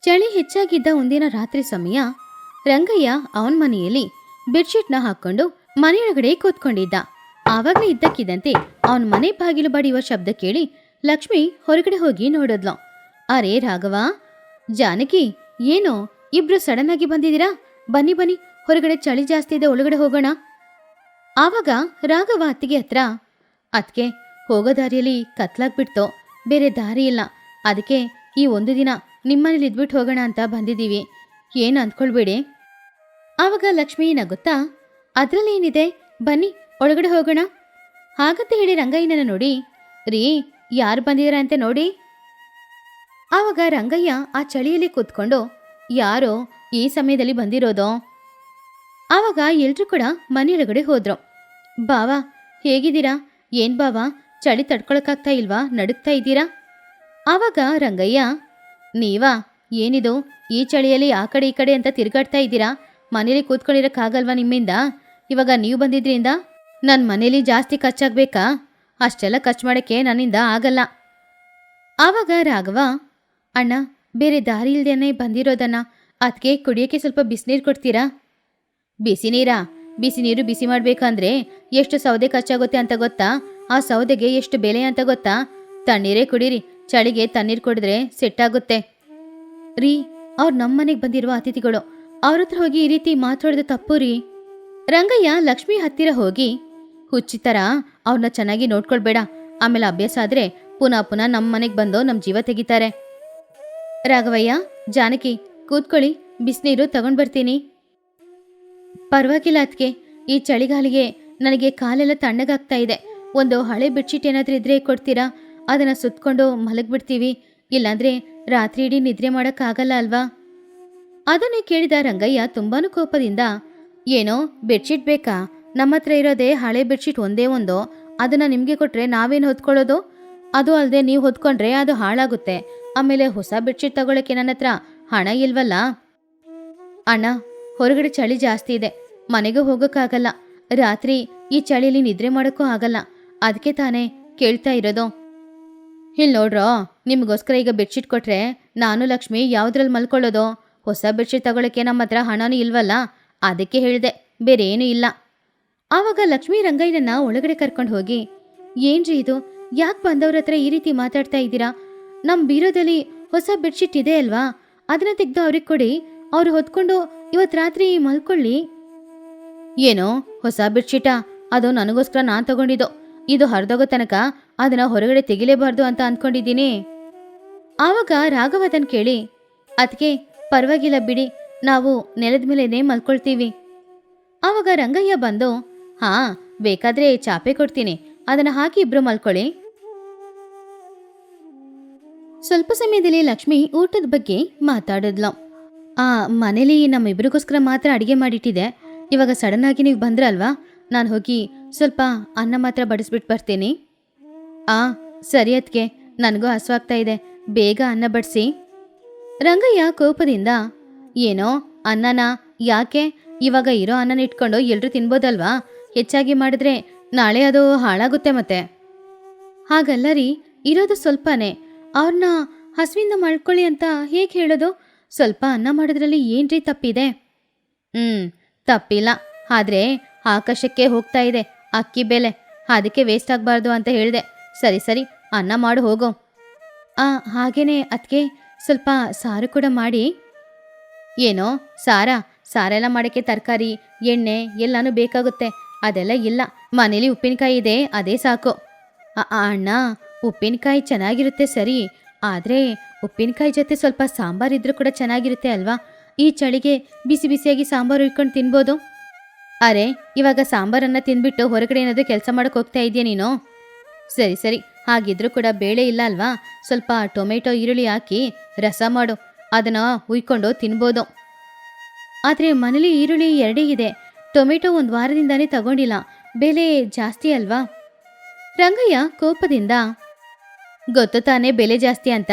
ಚಳಿ ಹೆಚ್ಚಾಗಿದ್ದ ಒಂದಿನ ರಾತ್ರಿ ಸಮಯ ರಂಗಯ್ಯ ಅವನ ಮನೆಯಲ್ಲಿ ಬೆಡ್ಶೀಟ್ನ ಹಾಕೊಂಡು ಮನೆಯೊಳಗಡೆ ಕೂತ್ಕೊಂಡಿದ್ದ. ಆವಾಗಲೇ ಇದ್ದಕ್ಕಿದ್ದಂತೆ ಅವನ ಮನೆ ಬಾಗಿಲು ಬಡಿಯುವ ಶಬ್ದ ಕೇಳಿ ಲಕ್ಷ್ಮಿ ಹೊರಗಡೆ ಹೋಗಿ ನೋಡಿದ್ಲು. ಅರೇ ರಾಘವ, ಜಾನಕಿ, ಏನೋ ಇಬ್ರು ಸಡನ್ ಆಗಿ ಬಂದಿದ್ದೀರಾ? ಬನ್ನಿ ಬನ್ನಿ, ಹೊರಗಡೆ ಚಳಿ ಜಾಸ್ತಿ ಇದೆ, ಒಳಗಡೆ ಹೋಗೋಣ. ಆವಾಗ ರಾಘವ ಅತ್ತಿಗೆ ಹತ್ರ, ಅತ್ಗೆ, ಹೋಗೋ ದಾರಿಯಲ್ಲಿ ಕತ್ಲಾಗ್ಬಿಡ್ತೋ, ಬೇರೆ ದಾರಿ ಇಲ್ಲ, ಅದಕ್ಕೆ ಈ ಒಂದು ದಿನ ನಿಮ್ಮನೇಲಿ ಇದ್ಬಿಟ್ಟು ಹೋಗೋಣ ಅಂತ ಬಂದಿದ್ದೀವಿ, ಏನು ಅಂದ್ಕೊಳ್ಬೇಡಿ. ಆವಾಗ ಲಕ್ಷ್ಮಿ ನಗುತ್ತಾ, ಅದ್ರಲ್ಲೇನಿದೆ, ಬನ್ನಿ ಒಳಗಡೆ ಹೋಗೋಣ. ಹಾಗಂತ ಹೇಳಿ ರಂಗಯ್ಯನನ್ನ ನೋಡಿ, ರೀ, ಯಾರು ಬಂದಿದಾರ ಅಂತ ನೋಡಿ. ಆವಾಗ ರಂಗಯ್ಯ ಆ ಚಳಿಯಲ್ಲಿ ಕೂತ್ಕೊಂಡು, ಯಾರೋ ಈ ಸಮಯದಲ್ಲಿ ಬಂದಿರೋದೋ. ಆವಾಗ ಎಲ್ರೂ ಕೂಡ ಮನೆಯೊಳಗಡೆ ಹೋದ್ರು. ಬಾವಾ, ಹೇಗಿದ್ದೀರಾ? ಏನ್ ಬಾವಾ, ಚಳಿ ತಡ್ಕೊಳಕ್ಕಾಗ್ತಾ ಇಲ್ವಾ? ನಡುಗ್ತಾ ಇದ್ದೀರಾ? ಆವಾಗ ರಂಗಯ್ಯ, ನೀವಾ, ಏನಿದು ಈ ಚಳಿಯಲ್ಲಿ ಆ ಕಡೆ ಈ ಕಡೆ ಅಂತ ತಿರುಗಾಡ್ತಾ ಇದ್ದೀರಾ? ಮನೇಲಿ ಕೂತ್ಕೊಂಡಿರೋಕ್ಕಾಗಲ್ವಾ ನಿಮ್ಮಿಂದ? ಇವಾಗ ನೀವು ಬಂದಿದ್ರಿಂದ ನನ್ನ ಮನೇಲಿ ಜಾಸ್ತಿ ಖರ್ಚಾಗಬೇಕಾ? ಅಷ್ಟೆಲ್ಲ ಖರ್ಚು ಮಾಡೋಕ್ಕೆ ನನ್ನಿಂದ ಆಗಲ್ಲ. ಆವಾಗ ರಾಘವ, ಅಣ್ಣ, ಬೇರೆ ದಾರಿ ಇಲ್ದೇನೆ ಬಂದಿರೋದನ್ನ, ಅದಕ್ಕೆ ಕುಡಿಯೋಕ್ಕೆ ಸ್ವಲ್ಪ ಬಿಸಿನೀರು ಕೊಡ್ತೀರಾ? ಬಿಸಿ ನೀರಾ? ಬಿಸಿ ನೀರು ಬಿಸಿ ಮಾಡಬೇಕಂದ್ರೆ ಎಷ್ಟು ಸೌದೆ ಖರ್ಚಾಗುತ್ತೆ ಅಂತ ಗೊತ್ತಾ? ಆ ಸೌದೆಗೆ ಎಷ್ಟು ಬೆಲೆ ಅಂತ ಗೊತ್ತಾ? ತಣ್ಣೀರೇ ಕುಡೀರಿ, ಚಳಿಗೆ ತಣ್ಣೀರು ಕುಡಿದ್ರೆ ಸೆಟ್ಟಾಗುತ್ತೆ. ರೀ, ಅವ್ರು ನಮ್ಮನೆಗೆ ಬಂದಿರುವ ಅತಿಥಿಗಳು, ಅವ್ರ ಹತ್ರ ಹೋಗಿ ಈ ರೀತಿ ಮಾತಾಡೋದು ತಪ್ಪು ರೀ. ರಂಗಯ್ಯ ಲಕ್ಷ್ಮಿ ಹತ್ತಿರ ಹೋಗಿ, ಹುಚ್ಚಿತರ ಅವ್ರನ್ನ ಚೆನ್ನಾಗಿ ನೋಡ್ಕೊಳ್ಬೇಡ, ಆಮೇಲೆ ಅಭ್ಯಾಸ ಆದ್ರೆ ಪುನಃ ಪುನಃ ನಮ್ಮ ಮನೆಗೆ ಬಂದು ನಮ್ಮ ಜೀವ ತೆಗಿತಾರೆ. ರಾಘವಯ್ಯ, ಜಾನಕಿ, ಕೂತ್ಕೊಳ್ಳಿ, ಬಿಸಿನೀರು ತಗೊಂಡ್ ಬರ್ತೀನಿ. ಪರವಾಗಿಲ್ಲ ಅದ್ಕೆ, ಈ ಚಳಿಗಾಲಿಗೆ ನನಗೆ ಕಾಲೆಲ್ಲ ತಣ್ಣಗಾಗ್ತಾ ಇದೆ. ಒಂದು ಹಳೆ ಬೆಡ್ಶೀಟ್ ಏನಾದ್ರೂ ಇದ್ರೆ ಕೊಡ್ತೀರಾ? ಅದನ್ನ ಸುತ್ಕೊಂಡು ಮಲಗ್ಬಿಡ್ತೀವಿ, ಇಲ್ಲಾಂದ್ರೆ ರಾತ್ರಿ ಇಡೀ ನಿದ್ರೆ ಮಾಡೋಕ್ಕಾಗಲ್ಲ ಅಲ್ವಾ? ಅದನ್ನೇ ಕೇಳಿದ ರಂಗಯ್ಯ ತುಂಬಾನು ಕೋಪದಿಂದ, ಏನೋ ಬೆಡ್ಶೀಟ್ ಬೇಕಾ? ನಮ್ಮ ಹತ್ರ ಇರೋದೇ ಹಳೆ ಬೆಡ್ಶೀಟ್ ಒಂದೇ ಒಂದು, ಅದನ್ನ ನಿಮ್ಗೆ ಕೊಟ್ರೆ ನಾವೇನು ಹೊತ್ಕೊಳ್ಳೋದು? ಅದು ಅಲ್ಲದೆ ನೀವು ಹೊತ್ಕೊಂಡ್ರೆ ಅದು ಹಾಳಾಗುತ್ತೆ. ಆಮೇಲೆ ಹೊಸ ಬೆಡ್ಶೀಟ್ ತಗೊಳಕ್ಕೆ ನನ್ನ ಹತ್ರ ಹಣ ಇಲ್ವಲ್ಲ. ಅಣ್ಣ, ಹೊರಗಡೆ ಚಳಿ ಜಾಸ್ತಿ ಇದೆ, ಮನೆಗೆ ಹೋಗೋಕ್ಕಾಗಲ್ಲ, ರಾತ್ರಿ ಈ ಚಳಿಲಿ ನಿದ್ರೆ ಮಾಡೋಕ್ಕೂ ಆಗಲ್ಲ, ಅದಕ್ಕೆ ತಾನೇ ಕೇಳ್ತಾ ಇರೋದು. ಇಲ್ಲಿ ನೋಡ್ರೋ, ನಿಮಗೋಸ್ಕರ ಈಗ ಬೆಡ್ಶೀಟ್ ಕೊಟ್ರೆ ನಾನು ಲಕ್ಷ್ಮಿ ಯಾವುದ್ರಲ್ಲಿ ಮಲ್ಕೊಳ್ಳೋದು? ಹೊಸ ಬೆಡ್ಶೀಟ್ ತಗೊಳಕ್ಕೆ ನಮ್ಮ ಹತ್ರ ಹಣನೂ ಇಲ್ವಲ್ಲ, ಅದಕ್ಕೆ ಹೇಳಿದೆ, ಬೇರೆ ಏನೂ ಇಲ್ಲ. ಆವಾಗ ಲಕ್ಷ್ಮೀ ರಂಗಯ್ಯನನ್ನ ಒಳಗಡೆ ಕರ್ಕೊಂಡು ಹೋಗಿ, ಏನ್ರಿ ಇದು, ಯಾಕೆ ಬಂದವ್ರ ಹತ್ರ ಈ ರೀತಿ ಮಾತಾಡ್ತಾ ಇದ್ದೀರಾ? ನಮ್ಮ ಬೀರೋದಲ್ಲಿ ಹೊಸ ಬೆಡ್ಶೀಟ್ ಇದೆ ಅಲ್ವಾ, ಅದನ್ನ ತೆಗೆದು ಅವ್ರಿಗೆ ಕೊಡಿ, ಅವ್ರು ಹೊತ್ಕೊಂಡು ಇವತ್ತು ರಾತ್ರಿ ಮಲ್ಕೊಳ್ಳಿ. ಏನೋ ಹೊಸ ಬೆಡ್ಶೀಟಾ? ಅದು ನನಗೋಸ್ಕರ ನಾನು ತಗೊಂಡಿದ್ದು, ಇದು ಹರಿದೋಗೋ ತನಕ ಅದನ್ನ ಹೊರಗಡೆ ತೆಗಿಲೇಬಾರ್ದು ಅಂತ ಅಂದ್ಕೊಂಡಿದ್ದೀನಿ. ಆವಾಗ ರಾಘವದನ್ ಕೇಳಿ, ಅದಕ್ಕೆ ಪರವಾಗಿಲ್ಲ ಬಿಡಿ, ನಾವು ನೆಲದ ಮೇಲೇನೆ ಮಲ್ಕೊಳ್ತೀವಿ. ಆವಾಗ ರಂಗಯ್ಯ ಬಂದು, ಹಾ, ಬೇಕಾದ್ರೆ ಚಾಪೆ ಕೊಡ್ತೀನಿ, ಅದನ್ನ ಹಾಕಿ ಇಬ್ರು ಮಲ್ಕೊಳ್ಳಿ. ಸ್ವಲ್ಪ ಸಮಯದಲ್ಲಿ ಲಕ್ಷ್ಮಿ ಊಟದ ಬಗ್ಗೆ ಮಾತಾಡಿದ್ಲು. ಮನೇಲಿ ನಮ್ಮಿಬ್ರಿಗೋಸ್ಕರ ಮಾತ್ರ ಅಡಿಗೆ ಮಾಡಿಟ್ಟಿದೆ, ಇವಾಗ ಸಡನ್ ಆಗಿ ನೀವು ಬಂದ್ರಲ್ವಾ, ನಾನು ಹೋಗಿ ಸ್ವಲ್ಪ ಅನ್ನ ಮಾತ್ರ ಬಡಿಸ್ಬಿಟ್ಟು ಬರ್ತೀನಿ. ಸರಿ ಅದ್ಕೆ, ನನಗೂ ಹಸುವಾಗ್ತಾ ಇದೆ, ಬೇಗ ಅನ್ನ ಬಡಿಸಿ. ರಂಗಯ್ಯ ಕೋಪದಿಂದ, ಏನೋ ಅನ್ನನಾ? ಯಾಕೆ? ಇವಾಗ ಇರೋ ಅನ್ನನ ಇಟ್ಕೊಂಡು ಎಲ್ಲರೂ ತಿನ್ಬೋದಲ್ವಾ? ಹೆಚ್ಚಾಗಿ ಮಾಡಿದ್ರೆ ನಾಳೆ ಅದು ಹಾಳಾಗುತ್ತೆ ಮತ್ತೆ. ಹಾಗಲ್ಲ ರೀ, ಇರೋದು ಸ್ವಲ್ಪನೇ, ಅವ್ರನ್ನ ಹಸುವಿಂದ ಮಾಡ್ಕೊಳ್ಳಿ ಅಂತ ಹೇಗೆ ಹೇಳೋದು? ಸ್ವಲ್ಪ ಅನ್ನ ಮಾಡೋದ್ರಲ್ಲಿ ಏನ್ರಿ ತಪ್ಪಿದೆ? ತಪ್ಪಿಲ್ಲ, ಆದ್ರೆ ಆಕಾಶಕ್ಕೆ ಹೋಗ್ತಾ ಇದೆ ಅಕ್ಕಿ ಬೆಲೆ, ಅದಕ್ಕೆ ವೇಸ್ಟ್ ಆಗಬಾರ್ದು ಅಂತ ಹೇಳಿದೆ. ಸರಿ ಸರಿ, ಅನ್ನ ಮಾಡು ಹೋಗೋ. ಹಾಗೇನೆ ಅದಕ್ಕೆ ಸ್ವಲ್ಪ ಸಾರು ಕೂಡ ಮಾಡಿ. ಏನೋ ಸಾರಾ? ಸಾರೆಲ್ಲ ಮಾಡೋಕ್ಕೆ ತರಕಾರಿ, ಎಣ್ಣೆ ಎಲ್ಲನೂ ಬೇಕಾಗುತ್ತೆ, ಅದೆಲ್ಲ ಇಲ್ಲ. ಮನೇಲಿ ಉಪ್ಪಿನಕಾಯಿ ಇದೆ, ಅದೇ ಸಾಕು. ಅಣ್ಣ, ಉಪ್ಪಿನಕಾಯಿ ಚೆನ್ನಾಗಿರುತ್ತೆ ಸರಿ, ಆದರೆ ಉಪ್ಪಿನಕಾಯಿ ಜೊತೆ ಸ್ವಲ್ಪ ಸಾಂಬಾರು ಇದ್ರೂ ಕೂಡ ಚೆನ್ನಾಗಿರುತ್ತೆ ಅಲ್ವಾ? ಈ ಚಳಿಗೆ ಬಿಸಿ ಬಿಸಿಯಾಗಿ ಸಾಂಬಾರು ಇಟ್ಕೊಂಡು ತಿನ್ಬೋದು. ಅರೆ, ಇವಾಗ ಸಾಂಬಾರನ್ನು ತಿಂದ್ಬಿಟ್ಟು ಹೊರಗಡೆ ಏನಾದರೂ ಕೆಲಸ ಮಾಡೋಕೆ ಹೋಗ್ತಾ ಇದೆಯಾ ನೀನು? ಸರಿ ಸರಿ, ಹಾಗಿದ್ರೂ ಕೂಡ ಬೇಳೆ ಇಲ್ಲ ಅಲ್ವಾ? ಸ್ವಲ್ಪ ಟೊಮೆಟೊ ಈರುಳ್ಳಿ ಹಾಕಿ ರಸ ಮಾಡು, ಅದನ್ನು ಹುಯ್ಕೊಂಡು ತಿನ್ಬೋದು. ಆದರೆ ಮನೇಲಿ ಈರುಳ್ಳಿ 2 ಇದೆ, ಟೊಮೆಟೊ 1 ವಾರದಿಂದಾನೇ ತಗೊಂಡಿಲ್ಲ, ಬೆಲೆ ಜಾಸ್ತಿ ಅಲ್ವಾ? ರಂಗಯ್ಯ ಕೋಪದಿಂದ, ಗೊತ್ತು ತಾನೇ ಬೆಲೆ ಜಾಸ್ತಿ ಅಂತ,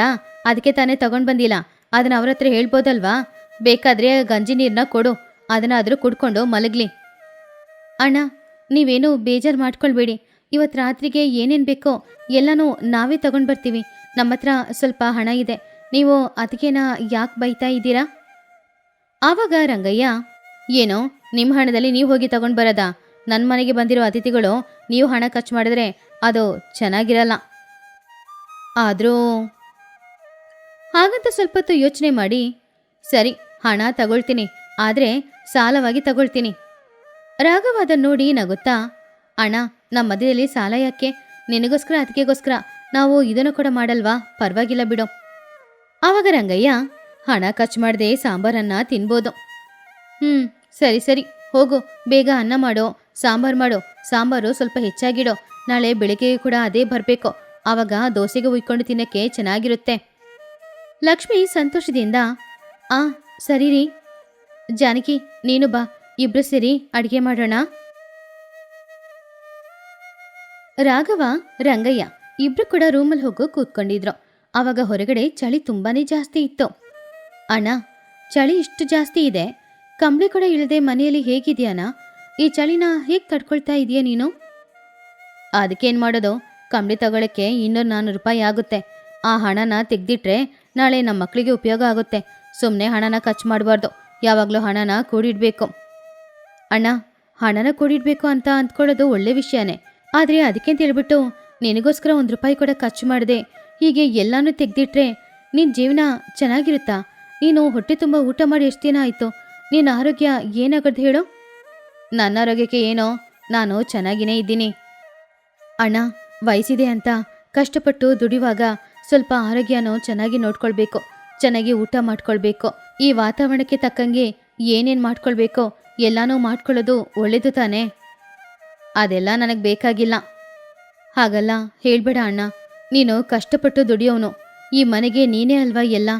ಅದಕ್ಕೆ ತಾನೇ ತಗೊಂಡು ಬಂದಿಲ್ಲ, ಅದನ್ನ ಅವ್ರ ಹತ್ರ ಹೇಳ್ಬೋದಲ್ವಾ? ಬೇಕಾದ್ರೆ ಗಂಜಿ ನೀರನ್ನ ಕೊಡು, ಅದನ್ನಾದರೂ ಕುಡ್ಕೊಂಡು ಮಲಗಲಿ. ಅಣ್ಣ, ನೀವೇನು ಬೇಜಾರು ಮಾಡ್ಕೊಳ್ಬೇಡಿ, ಇವತ್ತು ರಾತ್ರಿಗೆ ಏನೇನು ಬೇಕೋ ಎಲ್ಲನೂ ನಾವೇ ತಗೊಂಡು ಬರ್ತೀವಿ. ನಮ್ಮ ಹತ್ರ ಸ್ವಲ್ಪ ಹಣ ಇದೆ, ನೀವು ಅದಕ್ಕೇನ ಯಾಕೆ ಬೈತಾ ಇದ್ದೀರಾ? ಆವಾಗ ರಂಗಯ್ಯ, ಏನೋ ನಿಮ್ಮ ಹಣದಲ್ಲಿ ನೀವು ಹೋಗಿ ತಗೊಂಡು ಬರೋದಾ? ನನ್ನ ಮನೆಗೆ ಬಂದಿರೋ ಅತಿಥಿಗಳು ನೀವು ಹಣ ಖರ್ಚು ಮಾಡಿದ್ರೆ ಅದು ಚೆನ್ನಾಗಿರಲ್ಲ. ಆದರೂ ಹಾಗಂತ ಸ್ವಲ್ಪ ಹೊತ್ತು ಯೋಚನೆ ಮಾಡಿ, ಸರಿ ಹಣ ತಗೊಳ್ತೀನಿ, ಆದರೆ ಸಾಲವಾಗಿ ತಗೊಳ್ತೀನಿ. ರಾಘವ ಅದನ್ನು ನೋಡಿ ನಗುತ್ತಾ, ಅಣ್ಣ ನಮ್ಮ ಮಧ್ಯದಲ್ಲಿ ಸಾಲ ಯಾಕೆ? ನಿನಗೋಸ್ಕರ ಅದಕ್ಕೆಗೋಸ್ಕರ ನಾವು ಇದನ್ನು ಕೂಡ ಮಾಡಲ್ವಾ? ಪರವಾಗಿಲ್ಲ ಬಿಡು. ಆವಾಗ ರಂಗಯ್ಯ, ಹಣ ಖರ್ಚು ಮಾಡದೆ ಸಾಂಬಾರನ್ನ ತಿನ್ಬೋದು. ಸರಿ ಸರಿ ಹೋಗು, ಬೇಗ ಅನ್ನ ಮಾಡೋ, ಸಾಂಬಾರು ಮಾಡೋ. ಸಾಂಬಾರು ಸ್ವಲ್ಪ ಹೆಚ್ಚಾಗಿಡೋ, ನಾಳೆ ಬೆಳಿಗ್ಗೆಗೆ ಕೂಡ ಅದೇ ಬರಬೇಕು. ಆವಾಗ ದೋಸೆಗೆ ಉಯ್ಕೊಂಡು ತಿನ್ನಕ್ಕೆ ಚೆನ್ನಾಗಿರುತ್ತೆ. ಲಕ್ಷ್ಮಿ ಸಂತೋಷದಿಂದ, ಸರಿ ರೀ. ಜಾನಕಿ ನೀನು ಬಾ, ಇಬ್ರು ಸೇರಿ ಅಡುಗೆ ಮಾಡೋಣ. ರಾಘವ ರಂಗಯ್ಯ ಇಬ್ರು ಕೂಡ ರೂಮಲ್ಲಿ ಹೋಗೋ ಕೂತ್ಕೊಂಡಿದ್ರು. ಆವಾಗ ಹೊರಗಡೆ ಚಳಿ ತುಂಬಾನೇ ಜಾಸ್ತಿ ಇತ್ತು. ಅಣ್ಣ, ಚಳಿ ಇಷ್ಟು ಜಾಸ್ತಿ ಇದೆ, ಕಂಬಳಿ ಕೂಡ ಇಳದೆ ಮನೆಯಲ್ಲಿ ಹೇಗಿದೆಯಾನ? ಈ ಚಳಿನ ಹೇಗೆ ತಡ್ಕೊಳ್ತಾ ಇದೆಯಾ ನೀನು? ಅದಕ್ಕೇನು ಮಾಡೋದು, ಕಂಬಳಿ ತಗೊಳಕ್ಕೆ 200-400 ರೂಪಾಯಿ ಆಗುತ್ತೆ. ಆ ಹಣನ ತೆಗ್ದಿಟ್ರೆ ನಾಳೆ ನಮ್ಮ ಮಕ್ಕಳಿಗೆ ಉಪಯೋಗ ಆಗುತ್ತೆ. ಸುಮ್ಮನೆ ಹಣನ ಖರ್ಚು ಮಾಡಬಾರ್ದು, ಯಾವಾಗಲೂ ಹಣನ ಕೂಡಿಡ್ಬೇಕು. ಅಣ್ಣ, ಹಣನ ಕೂಡಿಡ್ಬೇಕು ಅಂತ ಅಂದ್ಕೊಳ್ಳೋದು ಒಳ್ಳೆ ವಿಷಯನೇ, ಆದರೆ ಅದಕ್ಕೇಂತ ಹೇಳ್ಬಿಟ್ಟು ನಿನಗೋಸ್ಕರ 1 ರೂಪಾಯಿ ಕೂಡ ಖರ್ಚು ಮಾಡಿದೆ ಹೀಗೆ ಎಲ್ಲಾನು ತೆಗ್ದಿಟ್ರೆ ನಿನ್ನ ಜೀವನ ಚೆನ್ನಾಗಿರುತ್ತಾ? ನೀನು ಹೊಟ್ಟೆ ತುಂಬ ಊಟ ಮಾಡಿ ಎಷ್ಟು ದಿನ ಆಯಿತು? ನಿನ್ನ ಆರೋಗ್ಯ ಏನಾಗದು ಹೇಳು? ನನ್ನ ಆರೋಗ್ಯಕ್ಕೆ ಏನೋ, ನಾನು ಚೆನ್ನಾಗಿನೇ ಇದ್ದೀನಿ. ಅಣ್ಣ, ವಯಸ್ಸಿದೆ ಅಂತ ಕಷ್ಟಪಟ್ಟು ದುಡಿಯುವಾಗ ಸ್ವಲ್ಪ ಆರೋಗ್ಯನೂ ಚೆನ್ನಾಗಿ ನೋಡ್ಕೊಳ್ಬೇಕು, ಚೆನ್ನಾಗಿ ಊಟ ಮಾಡ್ಕೊಳ್ಬೇಕು. ಈ ವಾತಾವರಣಕ್ಕೆ ತಕ್ಕಂಗೆ ಏನೇನು ಮಾಡ್ಕೊಳ್ಬೇಕೋ ಎಲ್ಲನೂ ಮಾಡ್ಕೊಳ್ಳೋದು ಒಳ್ಳೇದು ತಾನೇ. ಅದೆಲ್ಲ ನನಗೆ ಬೇಕಾಗಿಲ್ಲ. ಹಾಗಲ್ಲ ಹೇಳ್ಬೇಡ ಅಣ್ಣ, ನೀನು ಕಷ್ಟಪಟ್ಟು ದುಡಿಯೋನು, ಈ ಮನೆಗೆ ನೀನೇ ಅಲ್ವಾ ಎಲ್ಲ.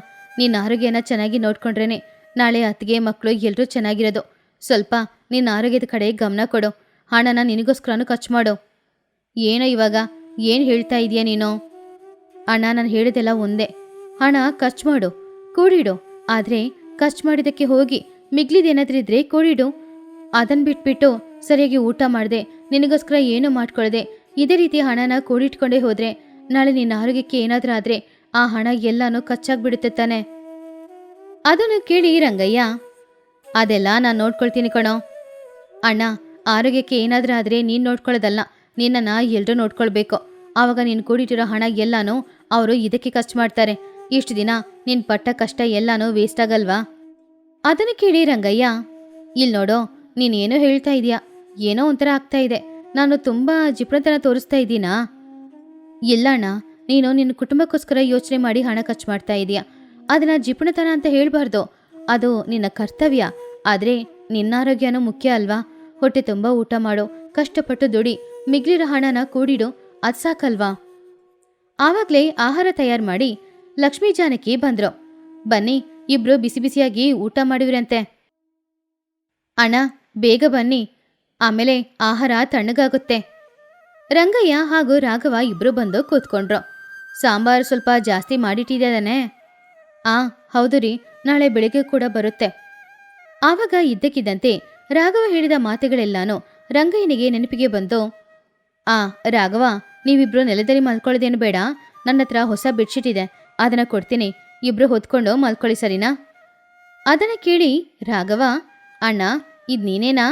ನಿನ್ನ ಆರೋಗ್ಯನ ಚೆನ್ನಾಗಿ ನೋಡ್ಕೊಂಡ್ರೇನೆ ನಾಳೆ ಅತ್ತಿಗೆ ಮಕ್ಕಳು ಎಲ್ಲರೂ ಚೆನ್ನಾಗಿರೋದು. ಸ್ವಲ್ಪ ನಿನ್ನ ಆರೋಗ್ಯದ ಕಡೆ ಗಮನ ಕೊಡು, ಹಣನ ನಿನಗೋಸ್ಕರನೂ ಖರ್ಚು ಮಾಡು. ಏನೋ ಇವಾಗ ಏನು ಹೇಳ್ತಾ ಇದೀಯ ನೀನು? ಅಣ್ಣ, ನಾನು ಹೇಳಿದೆಲ್ಲ ಒಂದೇ, ಹಣ ಖರ್ಚು ಮಾಡು, ಕೂಡಿಡು. ಆದರೆ ಖರ್ಚು ಮಾಡಿದ್ದಕ್ಕೆ ಹೋಗಿ ಮಿಗ್ಲಿದೇನಾದ್ರೂ ಇದ್ರೆ ಕೂಡಿಡು. ಅದನ್ನು ಬಿಟ್ಬಿಟ್ಟು ಸರಿಯಾಗಿ ಊಟ ಮಾಡಿದೆ, ನಿನಗೋಸ್ಕರ ಏನೂ ಮಾಡ್ಕೊಳ್ಳದೆ ಇದೇ ರೀತಿ ಹಣನ ಕೂಡಿಟ್ಕೊಂಡೇ ಹೋದರೆ ನಾಳೆ ನಿನ್ನ ಆರೋಗ್ಯಕ್ಕೆ ಏನಾದರೂ ಆದರೆ ಆ ಹಣ ಎಲ್ಲನೂ ಖರ್ಚಾಗ್ಬಿಡುತ್ತೆ ತಾನೆ. ಅದನ್ನು ಕೇಳಿ ರಂಗಯ್ಯ, ಅದೆಲ್ಲ ನಾನು ನೋಡ್ಕೊಳ್ತೀನಿ ಕಣೋ. ಅಣ್ಣ, ಆರೋಗ್ಯಕ್ಕೆ ಏನಾದರೂ ಆದರೆ ನೀನು ನೋಡ್ಕೊಳ್ಳೋದಲ್ಲ, ನಿನ್ನನ್ನು ಎಲ್ಲರೂ ನೋಡ್ಕೊಳ್ಬೇಕು. ಆವಾಗ ನೀನು ಕೂಡಿಟ್ಟಿರೋ ಹಣ ಎಲ್ಲನೂ ಅವರು ಇದಕ್ಕೆ ಖರ್ಚು ಮಾಡ್ತಾರೆ. ಇಷ್ಟು ದಿನ ನಿನ್ನ ಪಟ್ಟ ಕಷ್ಟ ಎಲ್ಲನೂ ವೇಸ್ಟ್ ಆಗಲ್ವಾ? ಅದನ್ನು ಕೇಳಿ ರಂಗಯ್ಯ, ಇಲ್ಲಿ ನೋಡೋ, ನೀನೇನೋ ಹೇಳ್ತಾ ಇದೀಯಾ, ಏನೋ ಒಂಥರ ಆಗ್ತಾ ಇದೆ. ನಾನು ತುಂಬ ಜಿಪ್ರತನ ತೋರಿಸ್ತಾ ಇದ್ದೀನಾ? ಇಲ್ಲ ಅಣ್ಣ, ನೀನು ನಿನ್ನ ಕುಟುಂಬಕ್ಕೋಸ್ಕರ ಯೋಚನೆ ಮಾಡಿ ಹಣ ಖರ್ಚು ಮಾಡ್ತಾ ಇದೀಯಾ. ಅದನ್ನು ಜಿಪುಣತನ ಅಂತ ಹೇಳಬಾರ್ದು, ಅದು ನಿನ್ನ ಕರ್ತವ್ಯ. ಆದರೆ ನಿನ್ನ ಆರೋಗ್ಯನೂ ಮುಖ್ಯ ಅಲ್ವಾ? ಹೊಟ್ಟೆ ತುಂಬ ಊಟ ಮಾಡು, ಕಷ್ಟಪಟ್ಟು ದುಡಿ, ಮಿಗ್ಲಿರೋ ಹಣನ ಕೂಡಿಡು, ಅದು ಸಾಕಲ್ವಾ? ಆವಾಗಲೇ ಆಹಾರ ತಯಾರು ಮಾಡಿ ಲಕ್ಷ್ಮೀ ಜಾನಕಿ ಬಂದ್ರು. ಬನ್ನಿ, ಇಬ್ರು ಬಿಸಿ ಬಿಸಿಯಾಗಿ ಊಟ ಮಾಡಿವ್ರಂತೆ. ಅಣ್ಣ, ಬೇಗ ಬನ್ನಿ, ಆಮೇಲೆ ಆಹಾರ ತಣ್ಣಗಾಗುತ್ತೆ. ರಂಗಯ್ಯ ಹಾಗೂ ರಾಘವ ಇಬ್ರು ಬಂದು ಕೂತ್ಕೊಂಡ್ರು. ಸಾಂಬಾರು ಸ್ವಲ್ಪ ಜಾಸ್ತಿ ಮಾಡಿಟ್ಟಿದ್ದಾನೆ. ಹೌದು ರೀ, ನಾಳೆ ಬೆಳಿಗ್ಗೆ ಕೂಡ ಬರುತ್ತೆ. ಆವಾಗ ಇದ್ದಕ್ಕಿದ್ದಂತೆ ರಾಘವ ಹೇಳಿದ ಮಾತುಗಳೆಲ್ಲಾನು ರಂಗಯ್ಯನಿಗೆ ನೆನಪಿಗೆ ಬಂದು, ರಾಘವ, ನೀವಿಬ್ರು ನೆಲದಲ್ಲಿ ಮಲ್ಕೊಳ್ಳೋದೇನು ಬೇಡ, ನನ್ನ ಹತ್ರ ಹೊಸ ಬೆಡ್ಶೀಟ್ ಇದೆ, ಅದನ್ನು ಕೊಡ್ತೀನಿ, ಇಬ್ರು ಹೊತ್ಕೊಂಡು ಮಲ್ಕೊಳ್ಳಿ, ಸರಿನಾ? ಅದನ್ನು ಕೇಳಿ ರಾಘವ, ಅಣ್ಣ, ಇದು ನೀನೇನಾ?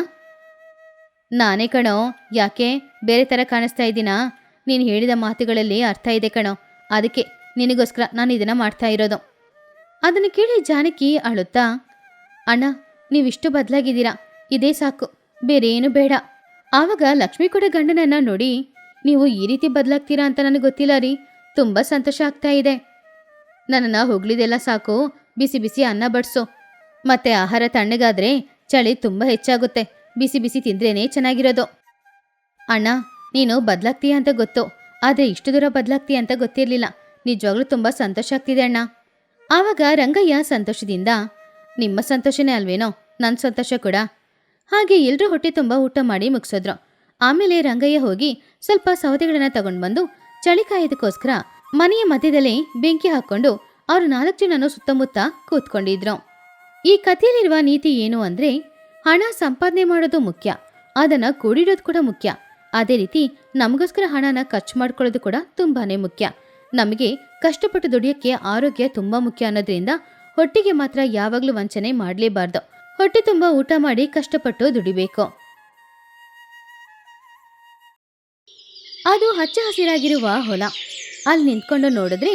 ನಾನೇ ಕಣೋ. ಯಾಕೆ ಬೇರೆ ಥರ ಕಾಣಿಸ್ತಾ ಇದ್ದೀನಾ? ನೀನು ಹೇಳಿದ ಮಾತುಗಳಲ್ಲಿ ಅರ್ಥ ಇದೆ ಕಣೋ, ಅದಕ್ಕೆ ನಿನಗೋಸ್ಕರ ನಾನು ಇದನ್ನು ಮಾಡ್ತಾ ಇರೋದು. ಅದನ್ನು ಕೇಳಿ ಜಾನಕಿ ಅಳುತ್ತಾ, ಅಣ್ಣ, ನೀವಿಷ್ಟು ಬದಲಾಗಿದ್ದೀರಾ, ಇದೇ ಸಾಕು, ಬೇರೆ ಏನು ಬೇಡ. ಆವಾಗ ಲಕ್ಷ್ಮಿ ಕೂಡ ಗಂಡನನ್ನ ನೋಡಿ, ನೀವು ಈ ರೀತಿ ಬದಲಾಗ್ತೀರಾ ಅಂತ ನನಗೆ ಗೊತ್ತಿಲ್ಲ ರೀ, ತುಂಬ ಸಂತೋಷ ಆಗ್ತಾ ಇದೆ. ನನ್ನನ್ನು ಹೊಗಳಿದೆಲ್ಲ ಸಾಕು, ಬಿಸಿ ಬಿಸಿ ಅನ್ನ ಬಡಿಸು. ಮತ್ತೆ ಆಹಾರ ತಣ್ಣಗಾದ್ರೆ ಚಳಿ ತುಂಬ ಹೆಚ್ಚಾಗುತ್ತೆ, ಬಿಸಿ ಬಿಸಿ ತಿಂದ್ರೇನೆ ಚೆನ್ನಾಗಿರೋದು. ಅಣ್ಣ, ನೀನು ಬದಲಾಗ್ತೀಯ ಅಂತ ಗೊತ್ತು, ಆದರೆ ಇಷ್ಟು ದೂರ ಬದಲಾಗ್ತೀಯ ಅಂತ ಗೊತ್ತಿರಲಿಲ್ಲ. ನಿಜವಾಗ್ಲೂ ತುಂಬ ಸಂತೋಷ ಆಗ್ತಿದೆ ಅಣ್ಣ. ಆವಾಗ ರಂಗಯ್ಯ ಸಂತೋಷದಿಂದ, ನಿಮ್ಮ ಸಂತೋಷನೇ ಅಲ್ವೇನೋ ನನ್ನ ಸಂತೋಷ ಕೂಡ. ಹಾಗೆ ಎಲ್ಲರೂ ಹೊಟ್ಟೆ ತುಂಬ ಊಟ ಮಾಡಿ ಮುಗಿಸೋದ್ರು. ಆಮೇಲೆ ರಂಗಯ್ಯ ಹೋಗಿ ಸ್ವಲ್ಪ ಸೌದೆಗಳನ್ನು ತಗೊಂಡು ಬಂದು ಚಳಿ ಕಾಯೋದಕ್ಕೋಸ್ಕರ ಮನೆಯ ಮಧ್ಯದಲ್ಲೇ ಬೆಂಕಿ ಹಾಕ್ಕೊಂಡು ಅವರು 4 ಜನನು ಸುತ್ತಮುತ್ತ ಕೂತ್ಕೊಂಡಿದ್ರು. ಈ ಕಥೆಯಲ್ಲಿರುವ ನೀತಿ ಏನು ಅಂದರೆ, ಹಣ ಸಂಪಾದನೆ ಮಾಡೋದು ಮುಖ್ಯ, ಅದನ್ನು ಕೂಡಿಡೋದು ಕೂಡ ಮುಖ್ಯ. ಅದೇ ರೀತಿ ನಮಗೋಸ್ಕರ ಹಣನ ಖರ್ಚು ಮಾಡ್ಕೊಳ್ಳೋದು ಕೂಡ ತುಂಬಾನೇ ಮುಖ್ಯ. ನಮಗೆ ಕಷ್ಟಪಟ್ಟು ದುಡಿಯೋಕ್ಕೆ ಆರೋಗ್ಯ ತುಂಬಾ ಮುಖ್ಯ ಅನ್ನೋದ್ರಿಂದ ಹೊಟ್ಟಿಗೆ ಮಾತ್ರ ಯಾವಾಗ್ಲೂ ವಂಚನೆ ಮಾಡಲೇಬಾರ್ದು. ಹೊಟ್ಟೆ ತುಂಬಾ ಊಟ ಮಾಡಿ ಕಷ್ಟಪಟ್ಟು ದುಡಿಬೇಕು. ಅದು ಹಚ್ಚ ಹಸಿರಾಗಿರುವ ಹೊಲ. ಅಲ್ಲಿ ನಿಂತ್ಕೊಂಡು ನೋಡಿದ್ರೆ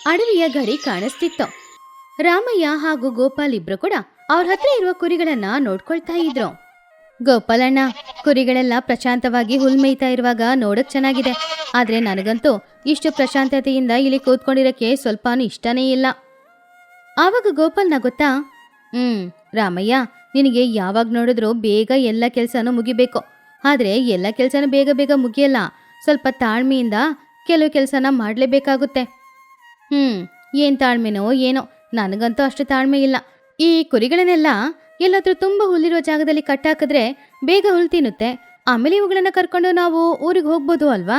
ಅಡವಿಯ ಗಡಿ ಕಾಣಿಸ್ತಿತ್ತು. ರಾಮಯ್ಯ ಹಾಗೂ ಗೋಪಾಲ್ ಇಬ್ರು ಕೂಡ ಅವ್ರ ಹತ್ರ ಇರುವ ಕುರಿಗಳನ್ನ ನೋಡ್ಕೊಳ್ತಾ ಇದ್ರು. ಗೋಪಾಲಣ್ಣ, ಕುರಿಗಳೆಲ್ಲ ಪ್ರಶಾಂತವಾಗಿ ಹುಲ್ ಮೇಯ್ತಾ ಇರುವಾಗ ನೋಡಕ್ ಚೆನ್ನಾಗಿದೆ. ಆದ್ರೆ ನನಗಂತೂ ಇಷ್ಟು ಪ್ರಶಾಂತತೆಯಿಂದ ಇಲ್ಲಿ ಕೂತ್ಕೊಂಡಿರಕ್ಕೆ ಸ್ವಲ್ಪನೂ ಇಷ್ಟನೇ ಇಲ್ಲ. ಆವಾಗ ಗೋಪಾಲ್ ನಗುತ್ತಾ, ರಾಮಯ್ಯ, ನಿನಗೆ ಯಾವಾಗ ನೋಡಿದ್ರು ಬೇಗ ಎಲ್ಲ ಕೆಲ್ಸನೂ ಮುಗಿಬೇಕು. ಆದ್ರೆ ಎಲ್ಲ ಕೆಲ್ಸನೂ ಬೇಗ ಬೇಗ ಮುಗಿಯಲ್ಲ. ಸ್ವಲ್ಪ ತಾಳ್ಮೆಯಿಂದ ಕೆಲವು ಕೆಲಸನ ಮಾಡಲೇಬೇಕಾಗುತ್ತೆ. ಏನ್ ತಾಳ್ಮೆನೋ ಏನೋ, ನನಗಂತೂ ಅಷ್ಟು ತಾಳ್ಮೆ ಇಲ್ಲ. ಈ ಕುರಿಗಳನ್ನೆಲ್ಲ ಎಲ್ಲಾದ್ರೂ ತುಂಬ ಹುಲ್ಲಿರೋ ಜಾಗದಲ್ಲಿ ಕಟ್ಟಾಕಿದ್ರೆ ಬೇಗ ಹುಲ್ ತಿನ್ನುತ್ತೆ. ಆಮೇಲೆ ಇವುಗಳನ್ನ ಕರ್ಕೊಂಡು ನಾವು ಊರಿಗೆ ಹೋಗ್ಬೋದು ಅಲ್ವಾ?